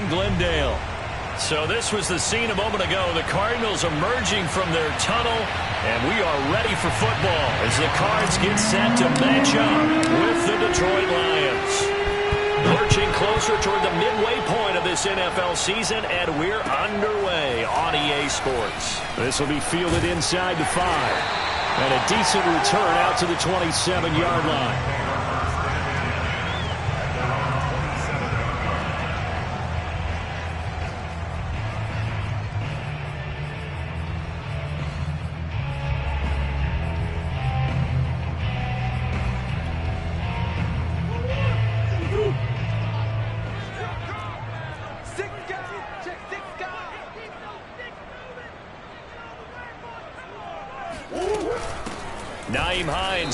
in Glendale. So this was the scene a moment ago. The Cardinals emerging from their tunnel, and we are ready for football as the Cards get set to match up with the Detroit Lions. Lurching closer toward the midway point of this NFL season, and we're underway on EA Sports. This will be fielded inside the 5. And a decent return out to the 27-yard line.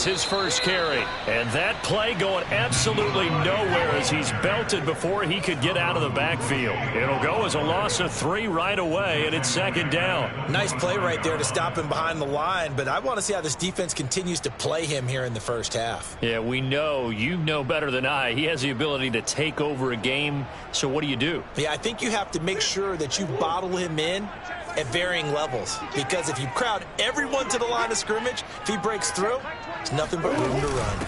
His first carry, and that play going absolutely nowhere as he's belted before he could get out of the backfield. It'll go as a loss of 3 right away, and it's 2nd down. Nice play right there to stop him behind the line, but I want to see how this defense continues to play him here in the first half. Yeah, we know, you know better than I, he has the ability to take over a game, so what do? Yeah, I think you have to make sure that you bottle him in at varying levels, because if you crowd everyone to the line of scrimmage, if he breaks through, there's nothing but room to run.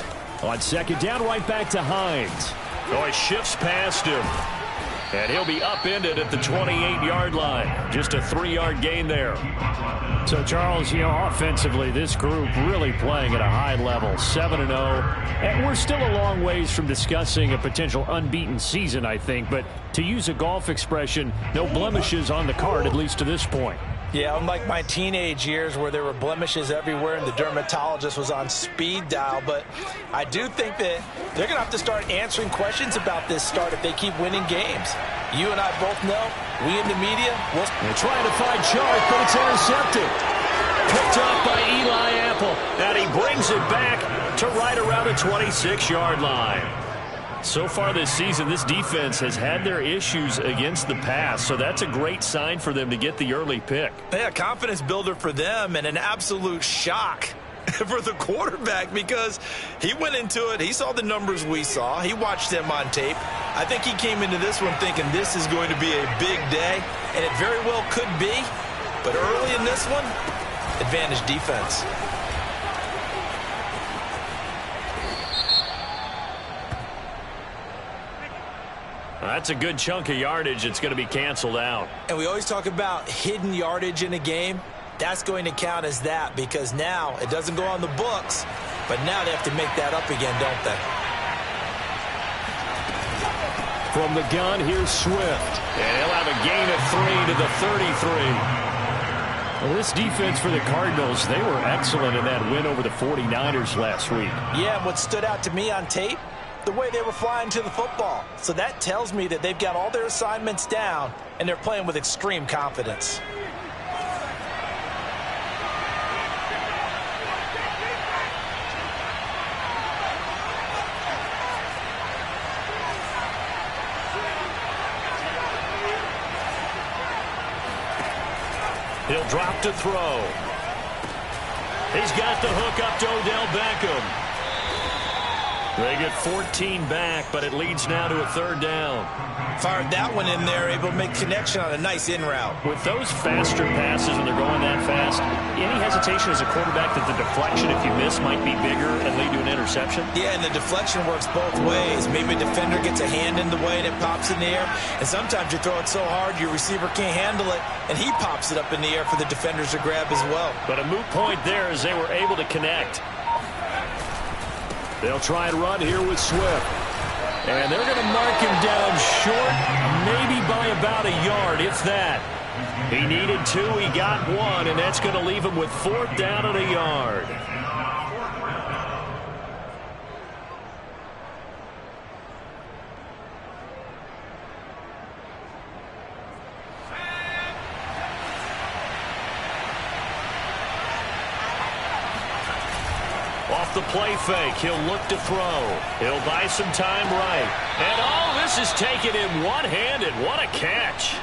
On 2nd down, right back to Hines. Oh, he shifts past him. And he'll be upended at the 28-yard line. Just a 3-yard gain there. So, Charles, offensively, this group really playing at a high level, 7-0. And we're still a long ways from discussing a potential unbeaten season, I think. But to use a golf expression, no blemishes on the card, at least to this point. Yeah, unlike my teenage years where there were blemishes everywhere and the dermatologist was on speed dial. But I do think that they're going to have to start answering questions about this start if they keep winning games. You and I both know, we in the media, they're trying to find Chark, but it's intercepted. Picked up by Eli Apple. And he brings it back to right around the 26-yard line. So far this season, this defense has had their issues against the pass, so that's a great sign for them to get the early pick. Yeah, confidence builder for them and an absolute shock for the quarterback because he went into it. He saw the numbers we saw. He watched them on tape. I think he came into this one thinking this is going to be a big day, and it very well could be. But early in this one, advantage defense. That's a good chunk of yardage. It's going to be canceled out. And we always talk about hidden yardage in a game. That's going to count as that because now it doesn't go on the books, but now they have to make that up again, don't they? From the gun, here's Swift. And he'll have a gain of 3 to the 33. Well, this defense for the Cardinals, they were excellent in that win over the 49ers last week. Yeah, and what stood out to me on tape, the way they were flying to the football. So that tells me that they've got all their assignments down and they're playing with extreme confidence. He'll drop to throw. He's got the hook up to Odell Beckham. They get 14 back, but it leads now to a 3rd down. Fired that one in there, able to make connection on a nice in route. With those faster passes when they're going that fast, any hesitation as a quarterback that the deflection, if you miss, might be bigger and lead to an interception? Yeah, and the deflection works both ways. Maybe a defender gets a hand in the way and it pops in the air. And sometimes you throw it so hard your receiver can't handle it, and he pops it up in the air for the defenders to grab as well. But a moot point there as they were able to connect. They'll try and run here with Swift. And they're going to mark him down short, maybe by about a yard, if that. He needed 2, he got 1, and that's going to leave him with 4th down and a yard. Off the play fake, he'll look to throw. He'll buy some time right. And oh, this is taken in one-handed. What a catch.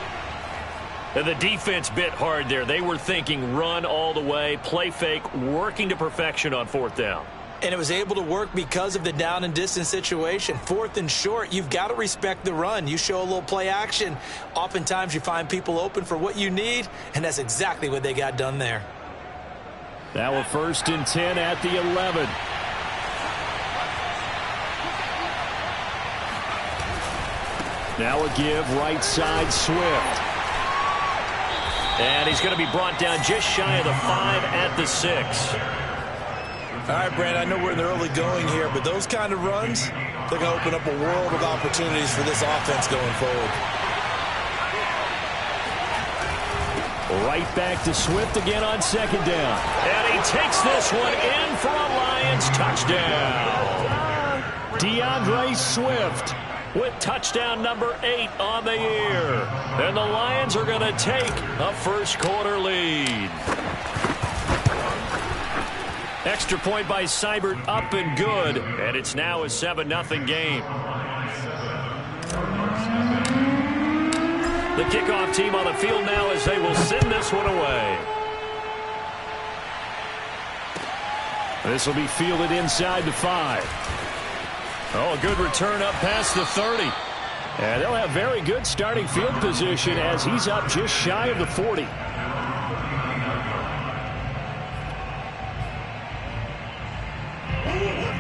And the defense bit hard there. They were thinking run all the way, play fake, working to perfection on 4th down. And it was able to work because of the down and distance situation. 4th and short, you've got to respect the run. You show a little play action. Oftentimes you find people open for what you need, and that's exactly what they got done there. Now a 1st and 10 at the 11. Now a give right side Swift. And he's going to be brought down just shy of the 5 at the 6. All right, Brad, I know we're in the early going here, but those kind of runs, they're going to open up a world of opportunities for this offense going forward. Right back to Swift again on 2nd down. And he takes this one in for a Lions touchdown. DeAndre Swift with touchdown number 8 on the year. And the Lions are going to take a first-quarter lead. Extra point by Seibert, up and good. And it's now a 7-0 game. The kickoff team on the field now as they will send this one away. This will be fielded inside the 5. Oh, a good return up past the 30. And they'll have very good starting field position as he's up just shy of the 40.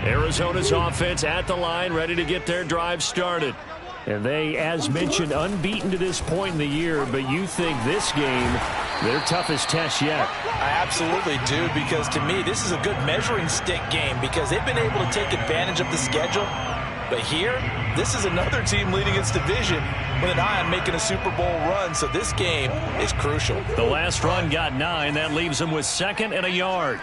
Arizona's offense at the line, ready to get their drive started. And they, as mentioned, unbeaten to this point in the year, but you think this game, their toughest test yet. I absolutely do, because to me, this is a good measuring stick game because they've been able to take advantage of the schedule. But here, this is another team leading its division with an eye on making a Super Bowl run, so this game is crucial. The last run got 9. That leaves them with 2nd and a yard.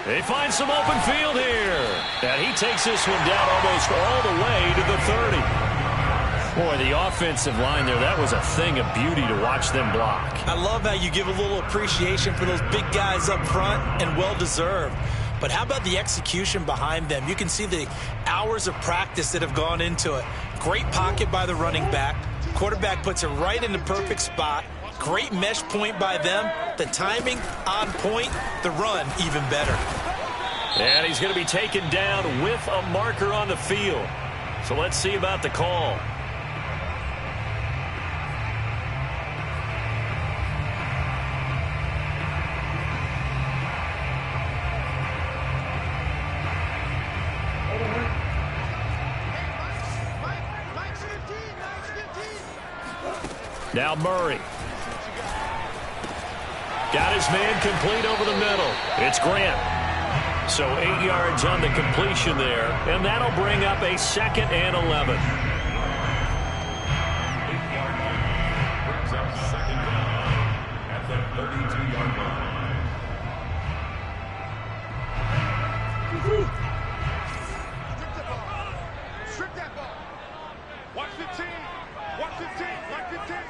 They find some open field here. And he takes this one down almost all the way to the 30. Boy, the offensive line there, that was a thing of beauty to watch them block. I love how you give a little appreciation for those big guys up front, and well-deserved. But how about the execution behind them? You can see the hours of practice that have gone into it. Great pocket by the running back. Quarterback puts it right in the perfect spot. Great mesh point by them. The timing on point. The run even better. And he's going to be taken down with a marker on the field. So let's see about the call. Now Murray. Got his man complete over the middle. It's Grant. So 8 yards on the completion there, and that'll bring up a 2nd and 11. 8 yard line. Brings up 2nd down at the 32-yard line. Strip that ball. Watch the team. Watch the team. Watch the team.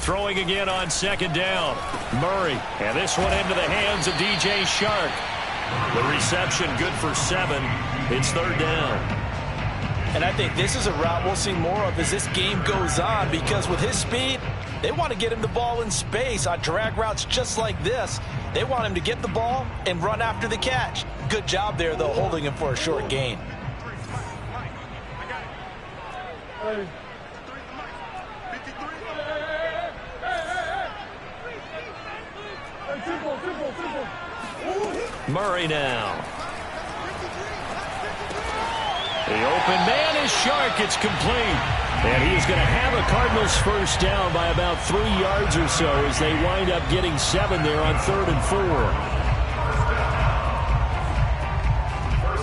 Throwing again on 2nd down. Murray. And this one into the hands of DJ Shark. The reception good for 7. It's 3rd down. And I think this is a route we'll see more of as this game goes on, because with his speed, they want to get him the ball in space on drag routes just like this. They want him to get the ball and run after the catch. Good job there, though, holding him for a short gain. Murray now. The open man is Shark. It's complete. And he is going to have a Cardinals first down by about 3 yards or so as they wind up getting 7 there on 3rd and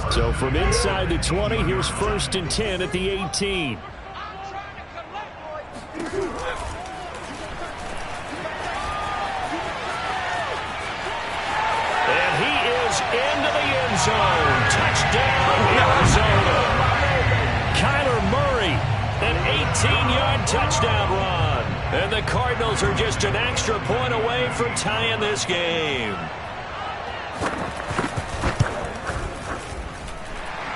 4. So from inside the 20, here's 1st and 10 at the 18. Into the end zone. Touchdown, Arizona. Kyler Murray, an 18-yard touchdown run. And the Cardinals are just an extra point away from tying this game.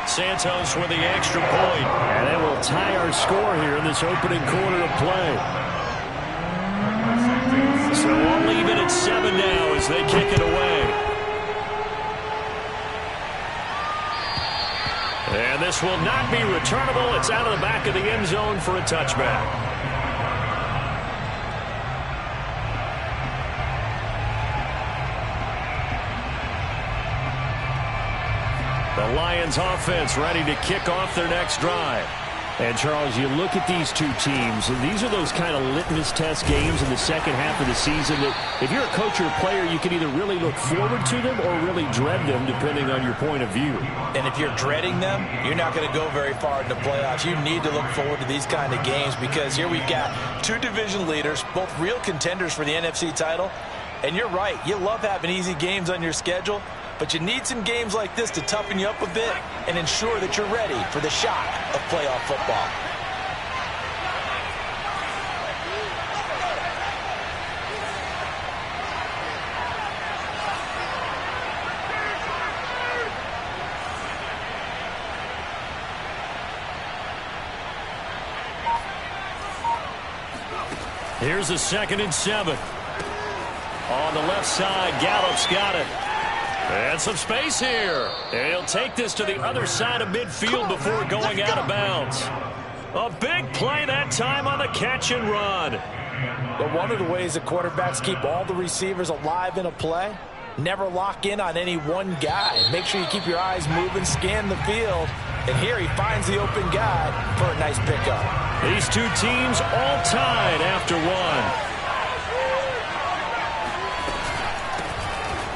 Santos with the extra point. And that will tie our score here in this opening quarter of play. So we'll leave it at 7 now as they kick it away. And this will not be returnable. It's out of the back of the end zone for a touchback. The Lions offense ready to kick off their next drive. And, Charles, you look at these two teams, and these are those kind of litmus test games in the second half of the season that if you're a coach or a player, you can either really look forward to them or really dread them, depending on your point of view. And if you're dreading them, you're not going to go very far in the playoffs. You need to look forward to these kind of games because here we've got two division leaders, both real contenders for the NFC title. And you're right, you love having easy games on your schedule, but you need some games like this to toughen you up a bit and ensure that you're ready for the shock of playoff football. Here's a 2nd and 7. On the left side, Gallup's got it. And some space here. And he'll take this to the other side of midfield before going out of bounds. A big play that time on the catch and run. But one of the ways that quarterbacks keep all the receivers alive in a play, never lock in on any one guy. Make sure you keep your eyes moving, scan the field. And here he finds the open guy for a nice pickup. These two teams all tied after one.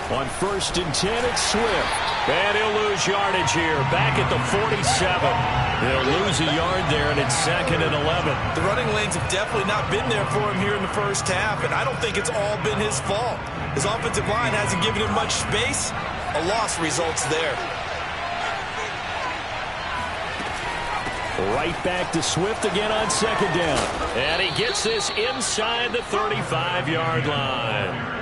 On 1st and 10, it's Swift. And he'll lose yardage here. Back at the 47. He'll lose a yard there, and it's 2nd and 11. The running lanes have definitely not been there for him here in the first half, and I don't think it's all been his fault. His offensive line hasn't given him much space. A loss results there. Right back to Swift again on 2nd down. And he gets this inside the 35-yard line.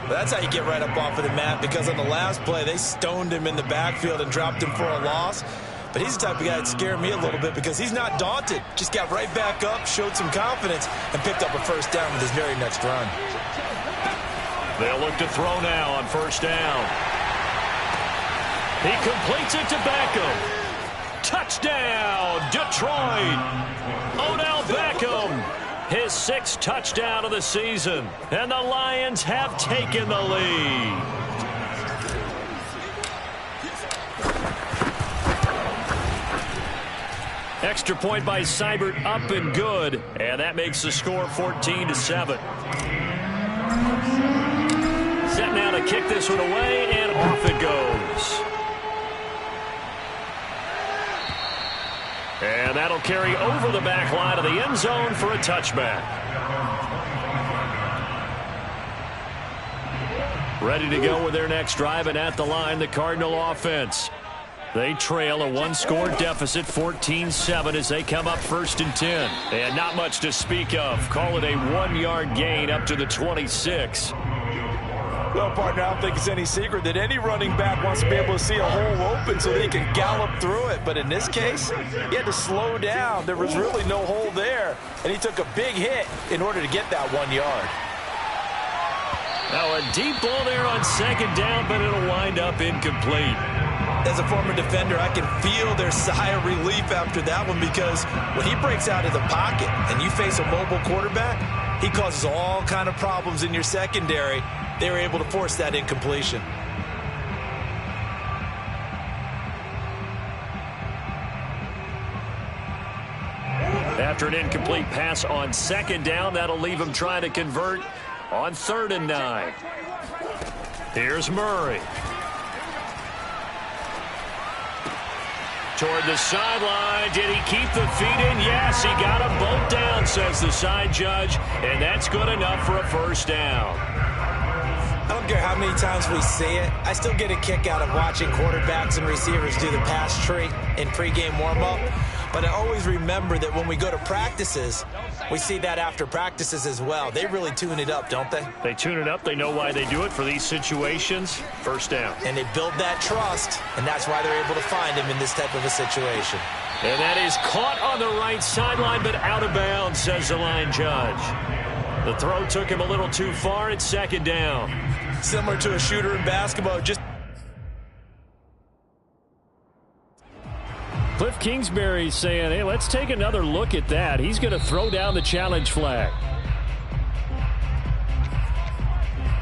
That's how you get right up off of the mat, because on the last play, they stoned him in the backfield and dropped him for a loss. But he's the type of guy that scared me a little bit because he's not daunted. Just got right back up, showed some confidence, and picked up a 1st down with his very next run. They'll look to throw now on 1st down. He completes it to Beckham. Touchdown, Detroit. Odell Beckham. His 6th touchdown of the season. And the Lions have taken the lead. Extra point by Seibert, up and good. And that makes the score 14-7. Set now to kick this one away, and off it goes. And that'll carry over the back line of the end zone for a touchback. Ready to go with their next drive, and at the line, the Cardinal offense. They trail a 1-score deficit, 14-7, as they come up 1st and 10. And not much to speak of. Call it a 1-yard gain up to the 26. Well, partner, I don't think it's any secret that any running back wants to be able to see a hole open so they can gallop through it. But in this case, he had to slow down. There was really no hole there, and he took a big hit in order to get that 1 yard. Now a deep ball there on 2nd down, but it'll wind up incomplete. As a former defender, I can feel their sigh of relief after that one, because when he breaks out of the pocket and you face a mobile quarterback, he causes all kind of problems in your secondary. They were able to force that incompletion. After an incomplete pass on 2nd down, that'll leave him trying to convert on 3rd and 9. Here's Murray. Toward the sideline. Did he keep the feet in? Yes, he got them both down, says the side judge, and that's good enough for a 1st down. I don't care how many times we see it. I still get a kick out of watching quarterbacks and receivers do the pass tree in pregame warm-up. But I always remember that when we go to practices, we see that after practices as well. They really tune it up, don't they? They tune it up. They know why they do it for these situations. 1st down. And they build that trust, and that's why they're able to find him in this type of a situation. And that is caught on the right sideline, but out of bounds, says the line judge. The throw took him a little too far. It's second down. Similar to a shooter in basketball. Just Cliff Kingsbury saying, hey, let's take another look at that. He's going to throw down the challenge flag.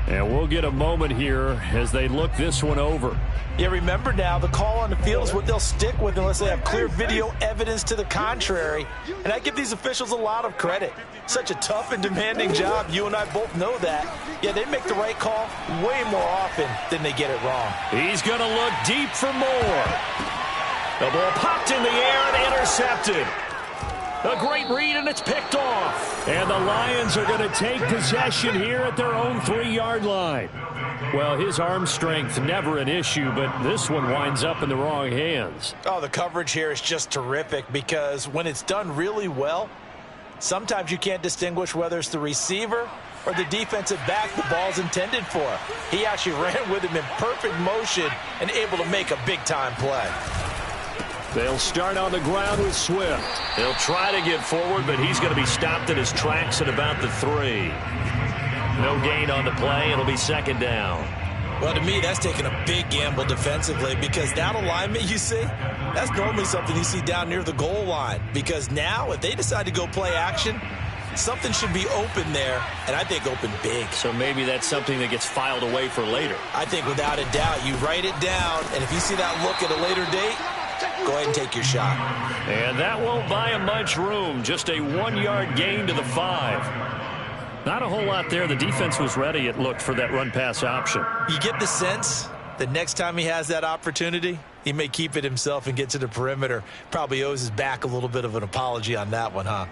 And we'll get a moment here as they look this one over. Yeah, remember now, the call on the field is what they'll stick with unless they have clear video evidence to the contrary. And I give these officials a lot of credit. Such a tough and demanding job. You and I both know that. Yeah, they make the right call way more often than they get it wrong. He's going to look deep for more. The ball popped in the air and intercepted. A great read, and it's picked off. And the Lions are going to take possession here at their own 3-yard line. Well, his arm strength, never an issue, but this one winds up in the wrong hands. Oh, the coverage here is just terrific because when it's done really well, sometimes you can't distinguish whether it's the receiver or the defensive back the ball's intended for. He actually ran with him in perfect motion and able to make a big-time play. They'll start on the ground with Swift. He'll try to get forward, but he's going to be stopped at his tracks at about the 3. No gain on the play. It'll be second down. Well, to me, that's taking a big gamble defensively because that alignment you see, that's normally something you see down near the goal line. Because now, if they decide to go play action, something should be open there, and I think open big. So maybe that's something that gets filed away for later. I think without a doubt, you write it down, and if you see that look at a later date, go ahead and take your shot. And that won't buy him much room. Just a 1-yard gain to the 5. Not a whole lot there. The defense was ready, it looked, for that run-pass option. You get the sense that next time he has that opportunity, he may keep it himself and get to the perimeter. Probably owes his back a little bit of an apology on that one, huh?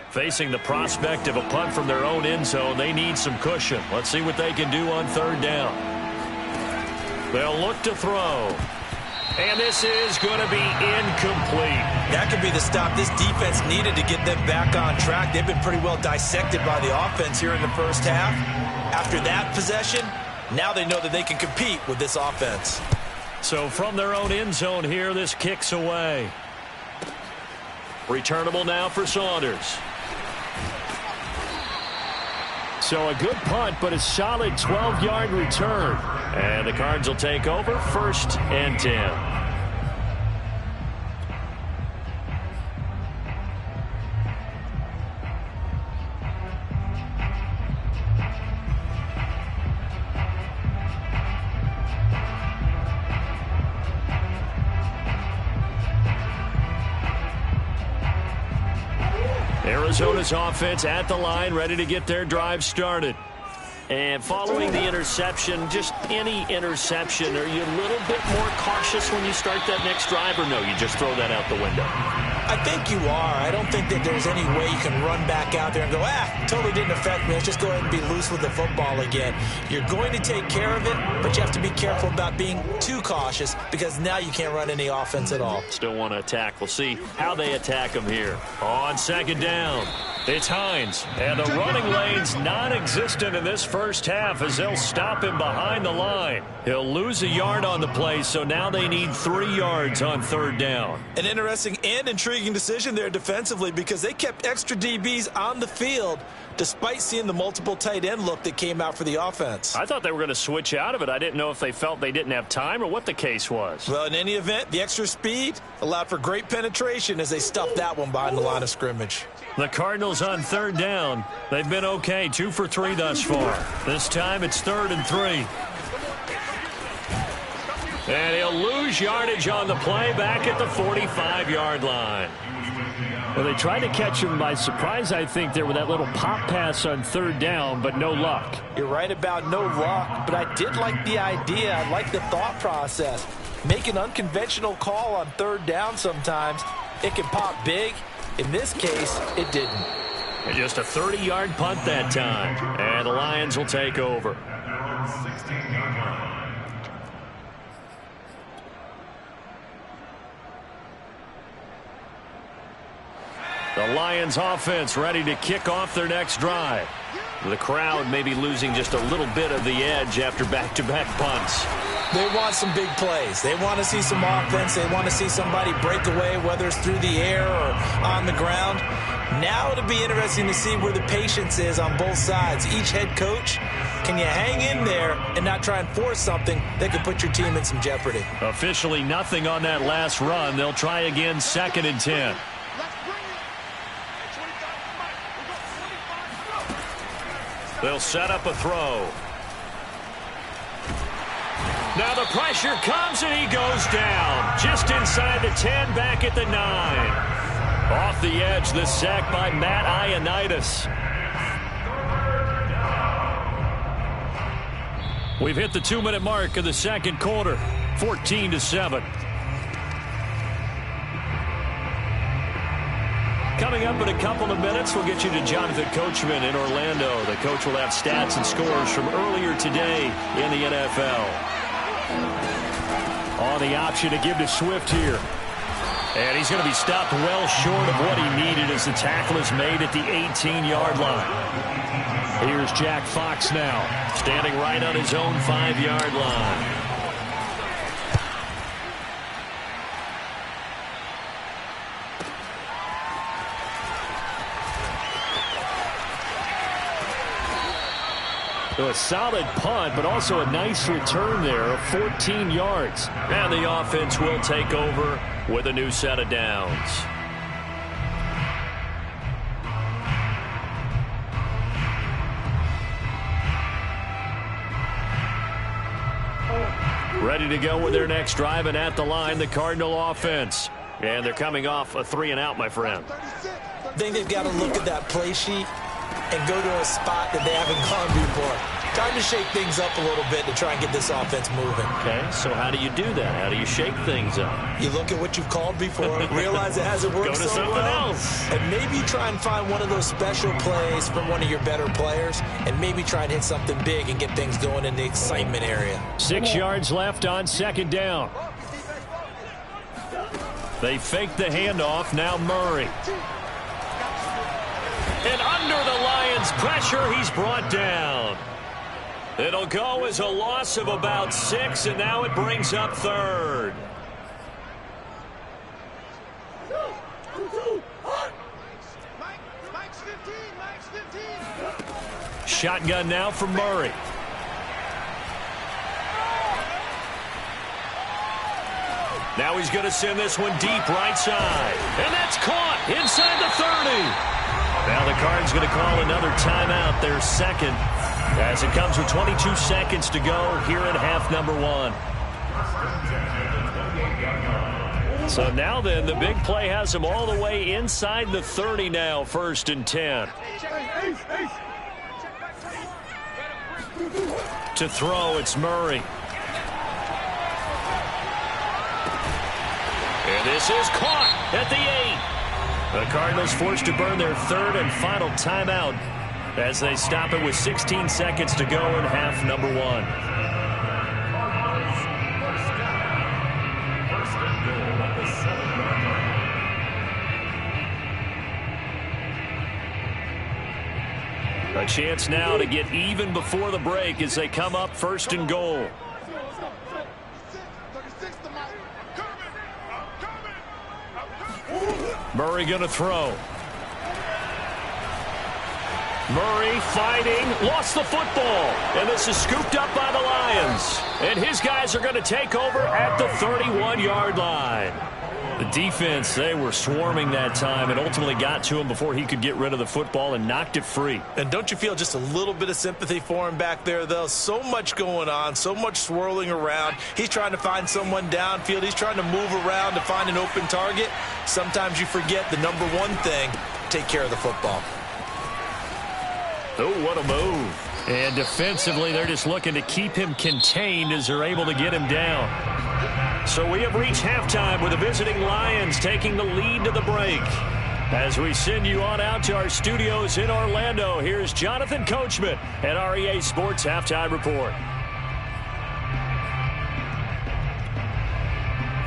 Facing the prospect of a punt from their own end zone, they need some cushion. Let's see what they can do on third down. They'll look to throw. And this is going to be incomplete. That could be the stop this defense needed to get them back on track. They've been pretty well dissected by the offense here in the first half. After that possession, now they know that they can compete with this offense. So from their own end zone here, this kicks away. Returnable now for Saunders. So a good punt, but a solid 12-yard return. And the Cards will take over, 1st and 10. Arizona's offense at the line, ready to get their drive started. And following the interception, just any interception, are you a little bit more cautious when you start that next drive, or no, you just throw that out the window? I think you are. I don't think that there's any way you can run back out there and go, totally didn't affect me. Let's just go ahead and be loose with the football again. You're going to take care of it, but you have to be careful about being too cautious because now you can't run any offense at all. Still want to attack. We'll see how they attack him here. On second down, it's Hines. And the running lane's non-existent in this first half as they'll stop him behind the line. He'll lose a yard on the play, so now they need 3 yards on third down. An interesting and intriguing decision there defensively because they kept extra DBs on the field despite seeing the multiple tight end look that came out for the offense. I thought they were going to switch out of it. I didn't know if they felt they didn't have time or what the case was. Well, in any event, the extra speed allowed for great penetration as they stuffed that one behind the line of scrimmage. The Cardinals on third down. They've been okay, 2 for 3 thus far. This time it's 3rd and 3. And he'll lose yardage on the play back at the 45-yard line. Well, they tried to catch him by surprise, I think, there with that little pop pass on third down, but no luck. You're right about no luck, but I did like the idea. I like the thought process. Make an unconventional call on third down sometimes. It can pop big. In this case, it didn't. And just a 30-yard punt that time. And the Lions will take over. The Lions offense ready to kick off their next drive. The crowd may be losing just a little bit of the edge after back-to-back punts. They want some big plays. They want to see some offense. They want to see somebody break away, whether it's through the air or on the ground. Now it'll be interesting to see where the patience is on both sides. Each head coach, can you hang in there and not try and force something that could put your team in some jeopardy? Officially nothing on that last run. They'll try again, 2nd and 10. They'll set up a throw. Now the pressure comes and he goes down. Just inside the 10, back at the 9. Off the edge, the sack by Matt Ioannidis. We've hit the 2-minute mark of the second quarter, 14-7. Coming up in a couple of minutes, we'll get you to Jonathan Coachman in Orlando. The coach will have stats and scores from earlier today in the NFL. On the option to give to Swift here. And he's going to be stopped well short of what he needed as the tackle is made at the 18-yard line. Here's Jack Fox now, standing right on his own 5-yard line. So a solid punt, but also a nice return there of 14 yards. And the offense will take over with a new set of downs. Ready to go with their next drive, and at the line, the Cardinal offense. And they're coming off a 3-and-out, my friend. I think they've got to look at that play sheet and go to a spot that they haven't gone before. Time to shake things up a little bit to try and get this offense moving. Okay, so how do you do that? How do you shake things up? You look at what you've called before, realize it hasn't worked so well, and maybe try and find one of those special plays from one of your better players, and maybe try and hit something big and get things going in the excitement area. 6 yards left on 2nd down. They fake the handoff, now Murray. And under the Lions' pressure, he's brought down. It'll go as a loss of about 6, and now it brings up 3rd. Shotgun now from Murray. Now he's going to send this one deep right side. And that's caught inside the 30. Now the Cards going to call another timeout, their 2nd, as it comes with 22 seconds to go here in half number 1. So now then, the big play has them all the way inside the 30 now, 1st and 10. To throw, it's Murray. And this is caught at the 8. The Cardinals forced to burn their 3rd and final timeout as they stop it with 16 seconds to go in half number 1. A chance now to get even before the break as they come up 1st and goal. Murray going to throw. Murray fighting, lost the football, and this is scooped up by the Lions. And his guys are going to take over at the 31-yard line. The defense, they were swarming that time and ultimately got to him before he could get rid of the football and knocked it free. And don't you feel just a little bit of sympathy for him back there, though? So much going on, so much swirling around. He's trying to find someone downfield. He's trying to move around to find an open target. Sometimes you forget the number one thing, take care of the football. Oh, what a move. And defensively, they're just looking to keep him contained as they're able to get him down. So we have reached halftime with the visiting Lions taking the lead to the break. As we send you on out to our studios in Orlando, here's Jonathan Coachman at REA Sports Halftime Report.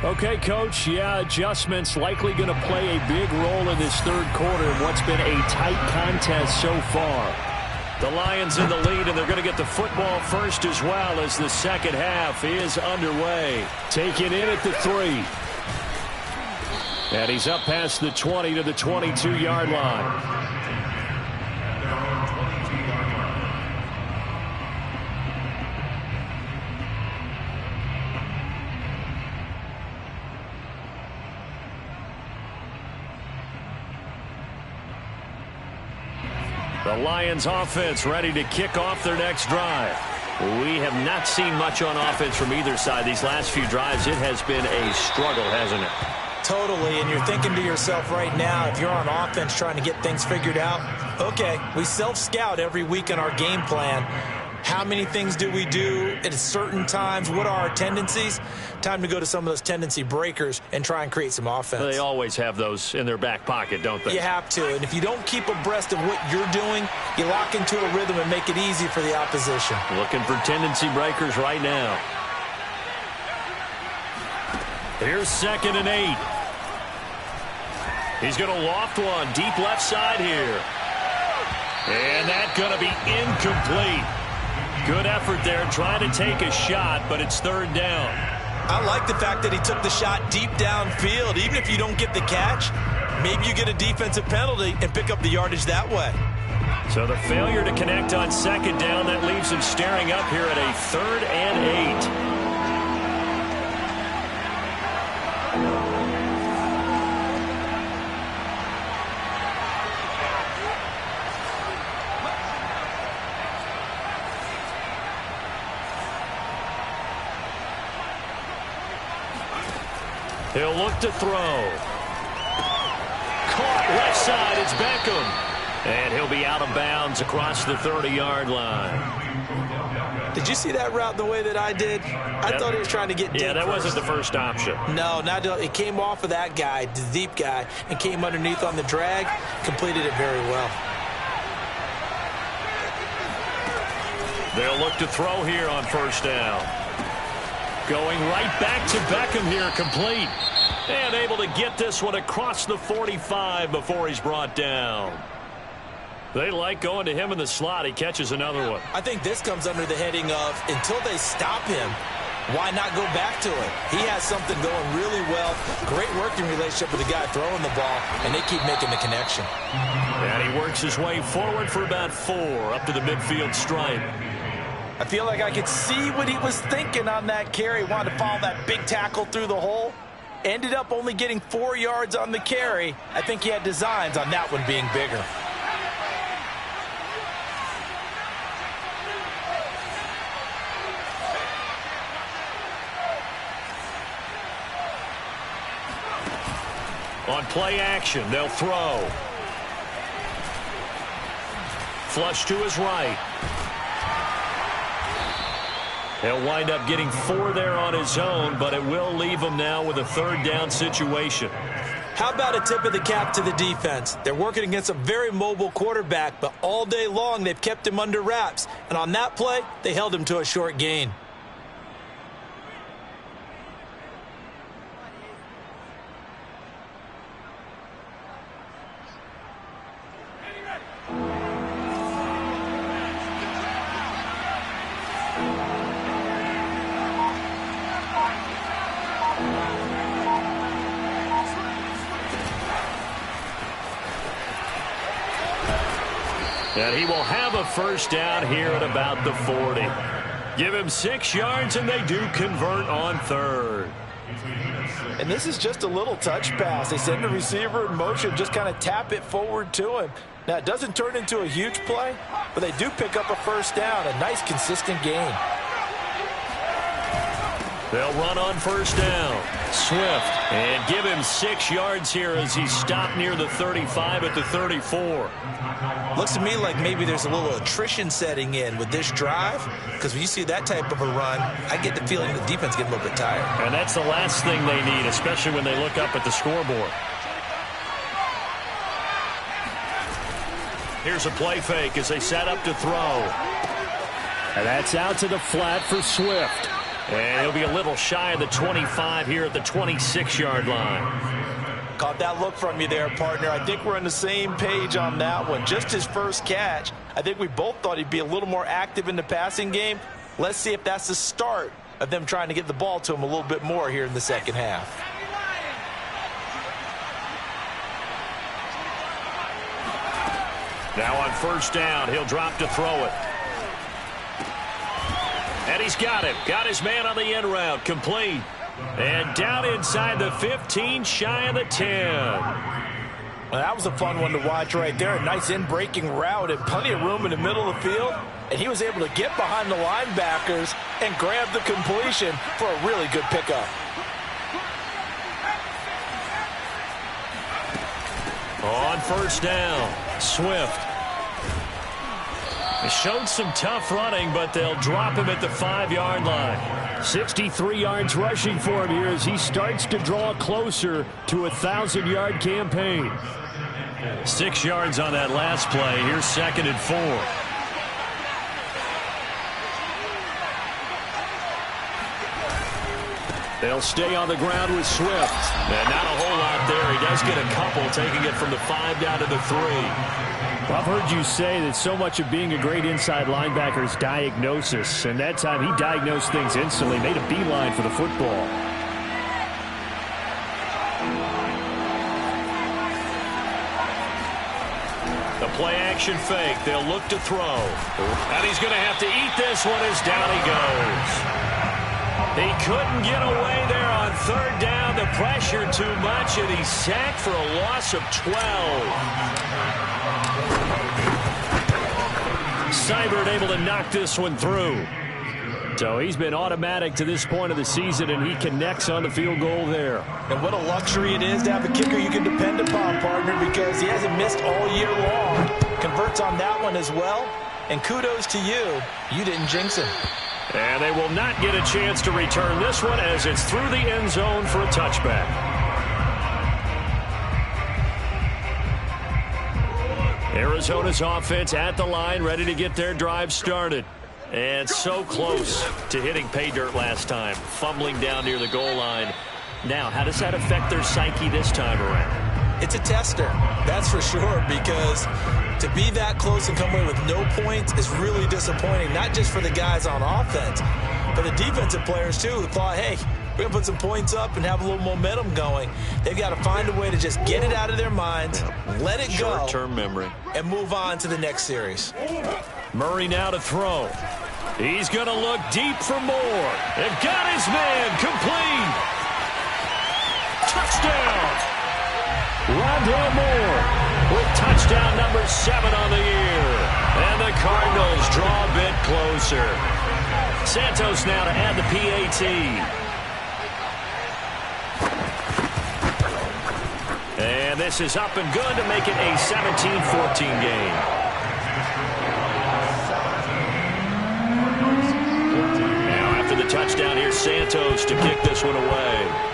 Okay, Coach, adjustments likely going to play a big role in this third quarter in what's been a tight contest so far. The Lions in the lead, and they're going to get the football first as well as the second half is underway. Taken in at the 3. And he's up past the 20 to the 22-yard line. The Lions offense ready to kick off their next drive. We have not seen much on offense from either side these last few drives. It has been a struggle, hasn't it? Totally, and you're thinking to yourself right now, if you're on offense trying to get things figured out, okay, we self-scout every week in our game plan. How many things do we do at certain times? What are our tendencies? Time to go to some of those tendency breakers and try and create some offense. They always have those in their back pocket, don't they? You have to, and if you don't keep abreast of what you're doing, you lock into a rhythm and make it easy for the opposition. Looking for tendency breakers right now. Here's 2nd and 8. He's going to loft one deep left side here. And that's going to be incomplete. Good effort there trying to take a shot, but it's 3rd down. I like the fact that he took the shot deep downfield. Even if you don't get the catch, maybe you get a defensive penalty and pick up the yardage that way. So the failure to connect on 2nd down, that leaves him staring up here at a 3rd and 8. He'll look to throw. Caught left side. It's Beckham. And he'll be out of bounds across the 30-yard line. Did you see that route the way that I did? I thought he was trying to get deep. Yeah, that wasn't the first option. No, it came off of that guy, the deep guy, and came underneath on the drag. Completed it very well. They'll look to throw here on 1st down. Going right back to Beckham here, complete. And able to get this one across the 45 before he's brought down. They like going to him in the slot. He catches another one. I think this comes under the heading of, until they stop him, why not go back to it? He has something going really well. Great working relationship with the guy throwing the ball, and they keep making the connection. And he works his way forward for about 4 up to the midfield stripe. I feel like I could see what he was thinking on that carry. Wanted to follow that big tackle through the hole. Ended up only getting 4 yards on the carry. I think he had designs on that one being bigger. On play action, they'll throw. Flush to his right. He'll wind up getting 4 there on his own, but it will leave him now with a 3rd down situation. How about a tip of the cap to the defense? They're working against a very mobile quarterback, but all day long they've kept him under wraps. And on that play, they held him to a short gain. And he will have a 1st down here at about the 40. Give him 6 yards, and they do convert on 3rd. And this is just a little touch pass. They send the receiver in motion, just kind of tap it forward to him. Now, it doesn't turn into a huge play, but they do pick up a 1st down, a nice, consistent gain. They'll run on 1st down. Swift, and give him 6 yards here as he's stopped near the 35 at the 34. Looks to me like maybe there's a little attrition setting in with this drive, because when you see that type of a run, I get the feeling the defense getting a little bit tired. And that's the last thing they need, especially when they look up at the scoreboard. Here's a play fake as they set up to throw. And that's out to the flat for Swift. And he'll be a little shy of the 25 here at the 26-yard line. Caught that look from you there, partner. I think we're on the same page on that one. Just his first catch. I think we both thought he'd be a little more active in the passing game. Let's see if that's the start of them trying to get the ball to him a little bit more here in the second half. Now on first down, he'll drop to throw it. And he's got him. Got his man on the end route. Complete. And down inside the 15, shy of the 10. Well, that was a fun one to watch right there. A nice in-breaking route and plenty of room in the middle of the field. And he was able to get behind the linebackers and grab the completion for a really good pickup. On first down, Swift. He showed some tough running, but they'll drop him at the 5-yard line. 63 yards rushing for him here as he starts to draw closer to a 1,000-yard campaign. 6 yards on that last play. Here's 2nd and 4. They'll stay on the ground with Swift. And not a whole lot there. He does get a couple, taking it from the 5 down to the 3. I've heard you say that so much of being a great inside linebacker is diagnosis, and that time he diagnosed things instantly, made a beeline for the football. The play-action fake. They'll look to throw. And he's going to have to eat this one as down he goes. He couldn't get away there on third down. The pressure too much, and he's sacked for a loss of 12. Seibert able to knock this one through. So he's been automatic to this point of the season, and he connects on the field goal there. And what a luxury it is to have a kicker you can depend upon, partner, because he hasn't missed all year long. Converts on that one as well. And kudos to you. You didn't jinx him. And they will not get a chance to return this one as it's through the end zone for a touchback. Arizona's offense at the line, ready to get their drive started. And so close to hitting pay dirt last time, fumbling down near the goal line. Now, how does that affect their psyche this time around? It's a tester, that's for sure, because to be that close and come away with no points is really disappointing, not just for the guys on offense, but the defensive players, too, who thought, hey, we're going to put some points up and have a little momentum going. They've got to find a way to just get it out of their minds, let it go, short-term memory, and move on to the next series. Murray now to throw. He's going to look deep for more. They've got his man complete. Touchdown. Rondale Moore with touchdown number 7 on the year. And the Cardinals draw a bit closer. Santos now to add the PAT. And this is up and good to make it a 17-14 game. Now after the touchdown, here's Santos to kick this one away.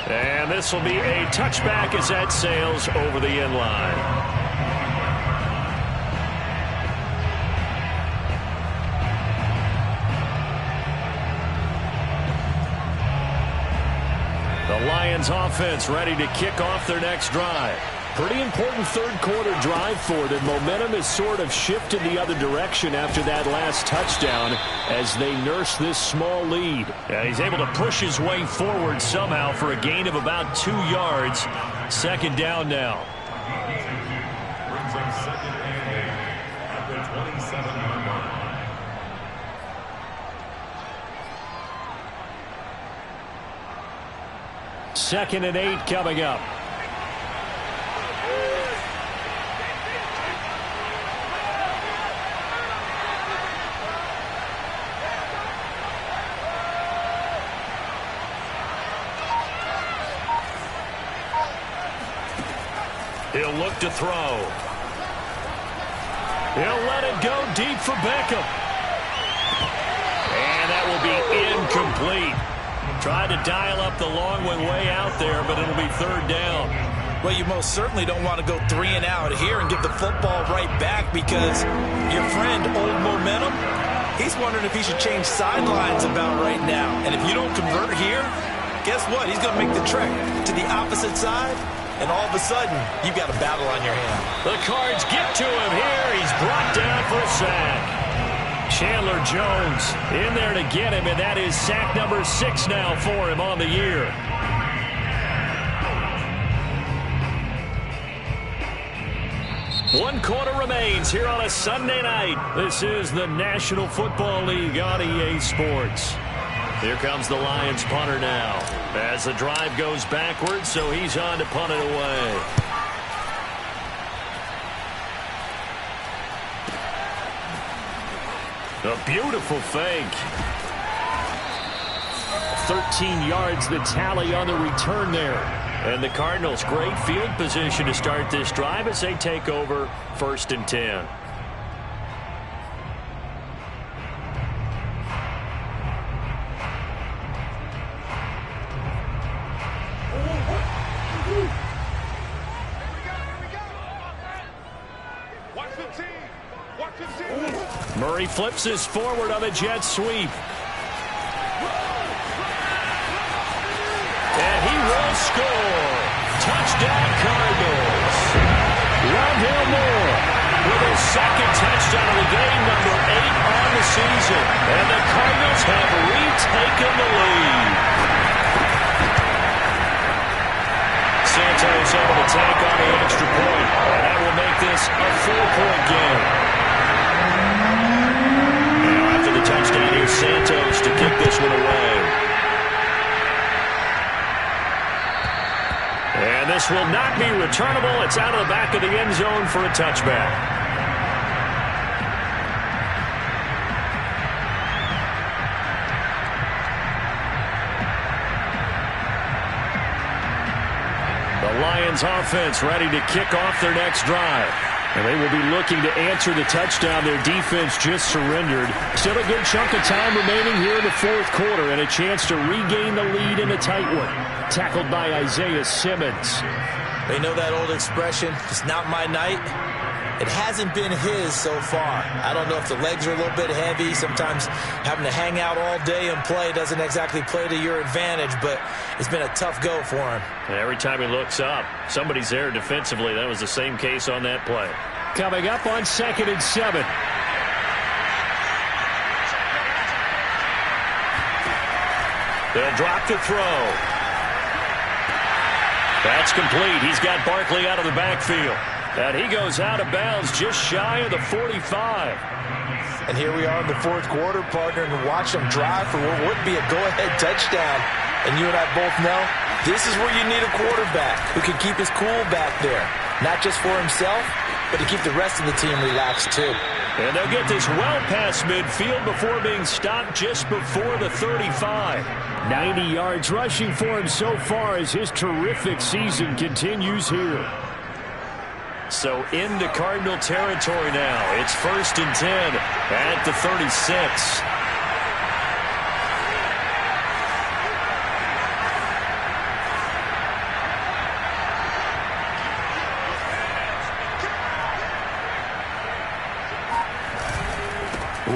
And this will be a touchback as that sails over the end line. The Lions offense ready to kick off their next drive. Pretty important third quarter drive for them. Momentum has sort of shifted the other direction after that last touchdown as they nurse this small lead. Yeah, he's able to push his way forward somehow for a gain of about 2 yards. 2nd down now. Brings up 2nd and 8 at the 27-yard line. 2nd and 8 coming up. He'll look to throw. He'll let it go deep for Beckham. And that will be incomplete. Tried to dial up the long way out there, but it'll be 3rd down. Well, you most certainly don't want to go 3 and out here and give the football right back because your friend, old momentum, He's wondering if he should change sidelines about right now. And if you don't convert here, guess what? He's going to make the trek to the opposite side, and all of a sudden, you've got a battle on your hand. The Cards get to him here. He's brought down for a sack. Chandler Jones in there to get him, and that is sack number 6 now for him on the year. One quarter remains here on a Sunday night. This is the National Football League on EA Sports. Here comes the Lions punter now as the drive goes backwards, so he's on to punt it away. A beautiful fake. 13 yards the tally on the return there. And the Cardinals, great field position to start this drive as they take over 1st and 10. Murray flips this forward on a jet sweep. And he will score. Touchdown Cardinals. Ronville Moore with his second touchdown of the game, number 8 on the season. And the Cardinals have retaken the lead. Santos able to take on the extra point. And that will make this a 4-point game. Now after the touchdown, here's Santos to kick this one away. And this will not be returnable. It's out of the back of the end zone for a touchback. The Lions offense ready to kick off their next drive. And they will be looking to answer the touchdown their defense just surrendered. Still a good chunk of time remaining here in the 4th quarter and a chance to regain the lead in a tight one. Tackled by Isaiah Simmons. They know that old expression, it's not my night. It hasn't been his so far. I don't know if the legs are a little bit heavy. Sometimes having to hang out all day and play doesn't exactly play to your advantage, but it's been a tough go for him. And every time he looks up, somebody's there defensively. That was the same case on that play. Coming up on 2nd and 7. They'll drop to throw. That's complete. He's got Barkley out of the backfield. And he goes out of bounds just shy of the 45. And here we are in the 4th quarter, partner, and watch them drive for what would be a go-ahead touchdown. And you and I both know this is where you need a quarterback who can keep his cool back there. Not just for himself, but to keep the rest of the team relaxed too. And they'll get this well past midfield before being stopped just before the 35. 90 yards rushing for him so far as his terrific season continues here. So into Cardinal territory now. It's 1st and 10 at the 36.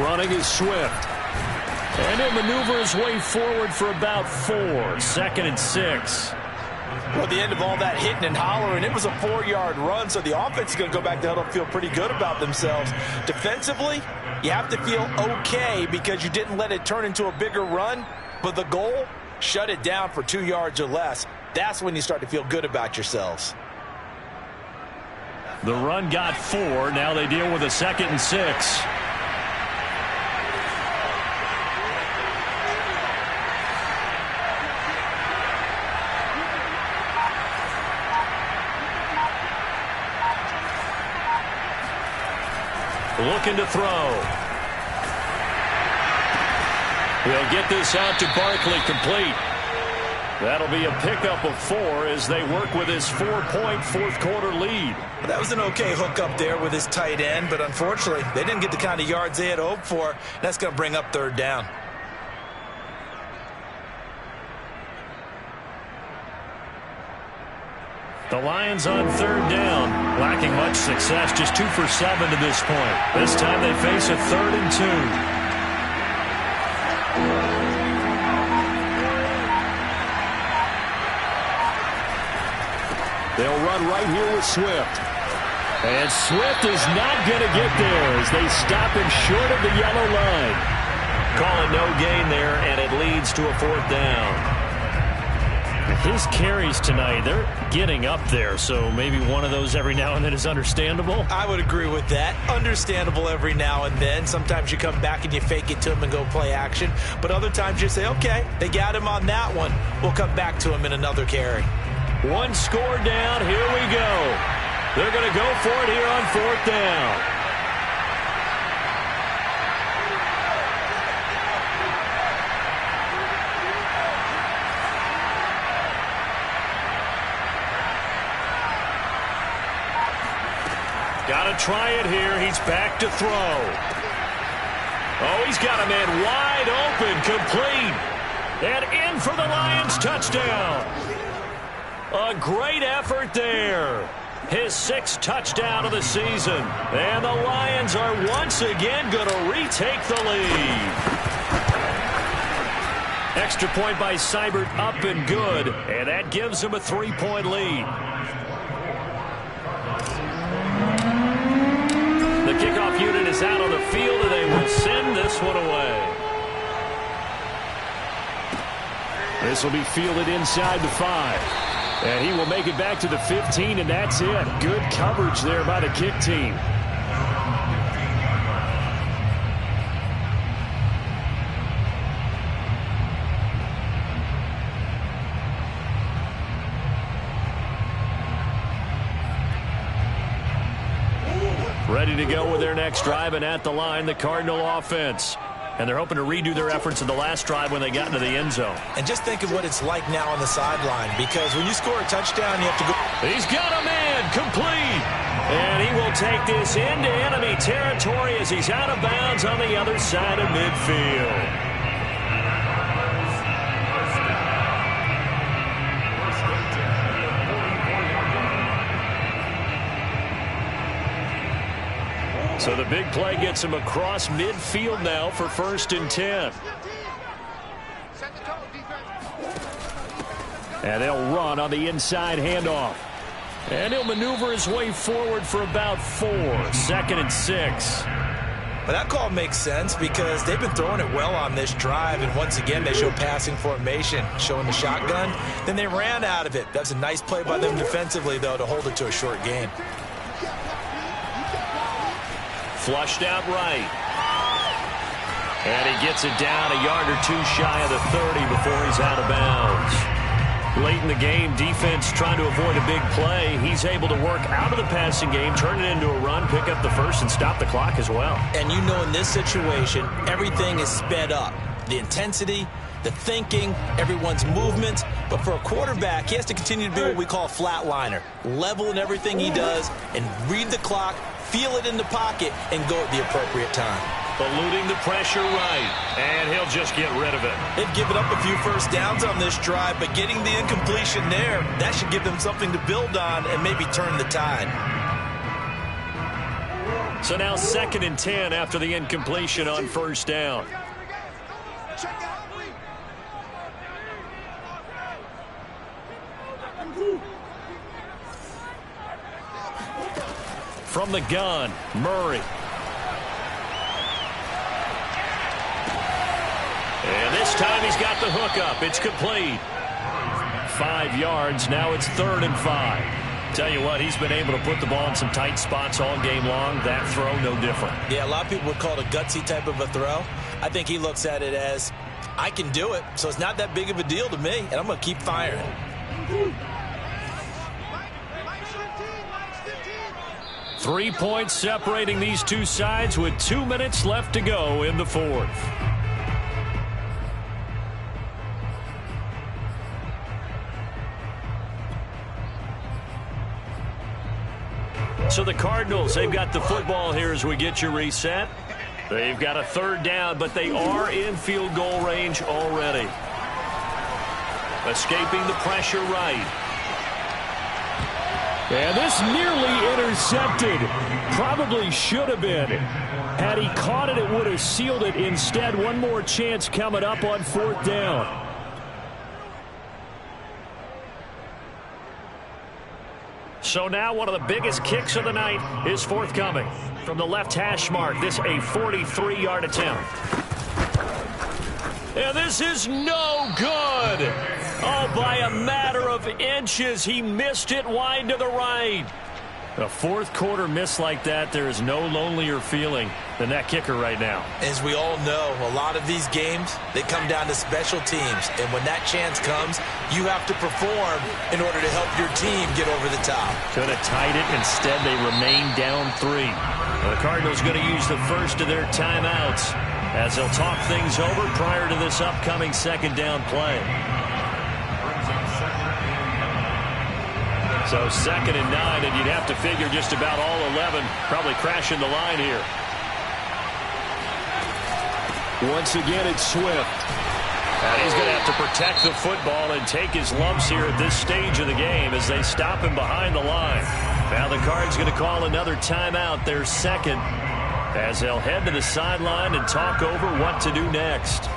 Running is Swift. And he'll maneuver his way forward for about 4. 2nd and 6. Well, at the end of all that hitting and hollering, it was a 4-yard run, so the offense is going to go back to huddle and feel pretty good about themselves. Defensively, you have to feel okay because you didn't let it turn into a bigger run, but the goal, shut it down for 2 yards or less. That's when you start to feel good about yourselves. The run got 4. Now they deal with a 2nd and 6. Looking to throw. He'll get this out to Barkley, complete. That'll be a pickup of 4 as they work with his 4-point 4th quarter lead. That was an okay hook up there with his tight end, but unfortunately, they didn't get the kind of yards they had hoped for. That's going to bring up 3rd down. The Lions on 3rd down, lacking much success, just 2 for 7 to this point. This time they face a 3rd and 2. They'll run right here with Swift. And Swift is not going to get there as they stop him short of the yellow line. Calling no gain there, and it leads to a 4th down. His carries tonight, they're getting up there, so maybe one of those every now and then is understandable. I would agree with that. Understandable every now and then. Sometimes you come back and you fake it to him and go play action. But other times you say, okay, they got him on that one. We'll come back to him in another carry. One score down. Here we go. They're going to go for it here on 4th down. Got to try it here. He's back to throw. Oh, he's got a man wide open, complete. And in for the Lions touchdown. A great effort there. His 6th touchdown of the season. And the Lions are once again going to retake the lead. Extra point by Seibert, up and good. And that gives them a 3-point lead. The kickoff unit is out on the field, and they will send this one away. This will be fielded inside the 5. And he will make it back to the 15, and that's it. Good coverage there by the kick team. Ready to go with their next drive, and at the line, the Cardinal offense. And they're hoping to redo their efforts in the last drive when they got into the end zone. And just think of what it's like now on the sideline, because when you score a touchdown, you have to go. He's got a man, complete. And he will take this into enemy territory as he's out of bounds on the other side of midfield. So the big play gets him across midfield now for 1st and 10. And they'll run on the inside handoff. And he'll maneuver his way forward for about 4. 2nd and 6. But that call makes sense because they've been throwing it well on this drive. And once again, they show passing formation, showing the shotgun. Then they ran out of it. That's a nice play by them defensively, though, to hold it to a short gain. Flushed out right. And he gets it down a yard or 2 shy of the 30 before he's out of bounds. Late in the game, defense trying to avoid a big play. He's able to work out of the passing game, turn it into a run, pick up the 1st, and stop the clock as well. And you know in this situation, everything is sped up. The intensity, the thinking, everyone's movement. But for a quarterback, he has to continue to be what we call a flatliner. Level in everything he does and read the clock, feel it in the pocket, and go at the appropriate time. Eluding the pressure right, and he'll just get rid of it. They've given up a few first downs on this drive, but getting the incompletion there, that should give them something to build on and maybe turn the tide. So now 2nd and 10 after the incompletion on 1st down. From the gun, Murray. And this time he's got the hook up. It's complete. 5 yards. Now it's 3rd and 5. Tell you what, he's been able to put the ball in some tight spots all game long. That throw, no different. Yeah, a lot of people would call it a gutsy type of a throw. I think he looks at it as, I can do it, so it's not that big of a deal to me, and I'm going to keep firing. 3 points separating these two sides with 2 minutes left to go in the 4th. So the Cardinals, they've got the football here as we get you reset. They've got a 3rd down, but they are in field goal range already. Escaping the pressure right. And this nearly intercepted. Probably should have been. Had he caught it, it would have sealed it. Instead, one more chance coming up on 4th down. So now one of the biggest kicks of the night is forthcoming. From the left hash mark, this a 43-yard attempt. And this is no good. Oh, by a matter of inches, he missed it wide to the right. A fourth quarter miss like that, there is no lonelier feeling than that kicker right now. As we all know, a lot of these games, they come down to special teams. And when that chance comes, you have to perform in order to help your team get over the top. Could have tied it. Instead, they remain down 3. The Cardinals going to use the first of their timeouts as they'll talk things over prior to this upcoming 2nd down play. So 2nd and 9, and you'd have to figure just about all 11 probably crashing the line here. Once again, it's Swift. And he's going to have to protect the football and take his lumps here at this stage of the game as they stop him behind the line. Now the Cards going to call another timeout, their 2nd, as they'll head to the sideline and talk over what to do next.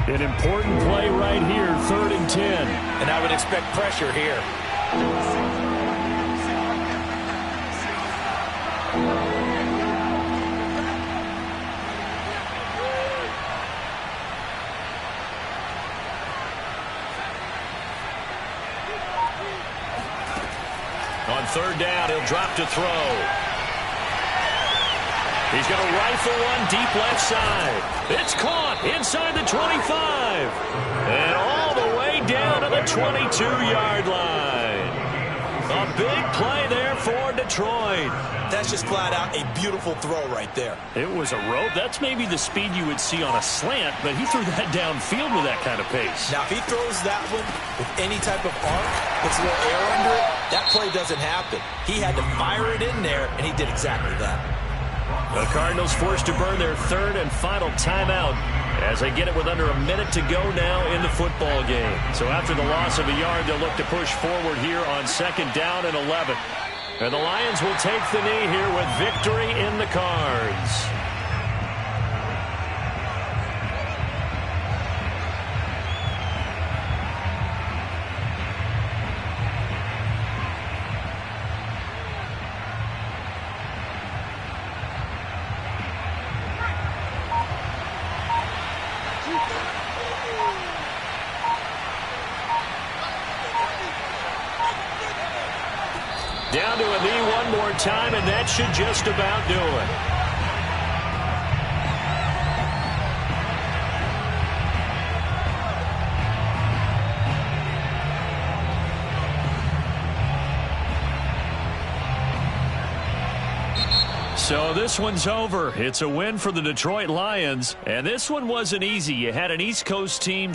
An important play right here, 3rd and 10. And I would expect pressure here. On 3rd down, he'll drop to throw. He's going to rifle one deep left side. It's caught inside the 25. And all the way down to the 22-yard line. A big play there for Detroit. That's just flat out a beautiful throw right there. It was a rope. That's maybe the speed you would see on a slant, but he threw that downfield with that kind of pace. Now, if he throws that one with any type of arc, puts a little air under it, that play doesn't happen. He had to fire it in there, and he did exactly that. The Cardinals forced to burn their 3rd and final timeout as they get it with under a minute to go now in the football game. So after the loss of a yard, they'll look to push forward here on 2nd down and 11. And the Lions will take the knee here with victory in the cards. Down to a knee one more time, and that should just about do it. So this one's over. It's a win for the Detroit Lions, and this one wasn't easy. You had an East Coast team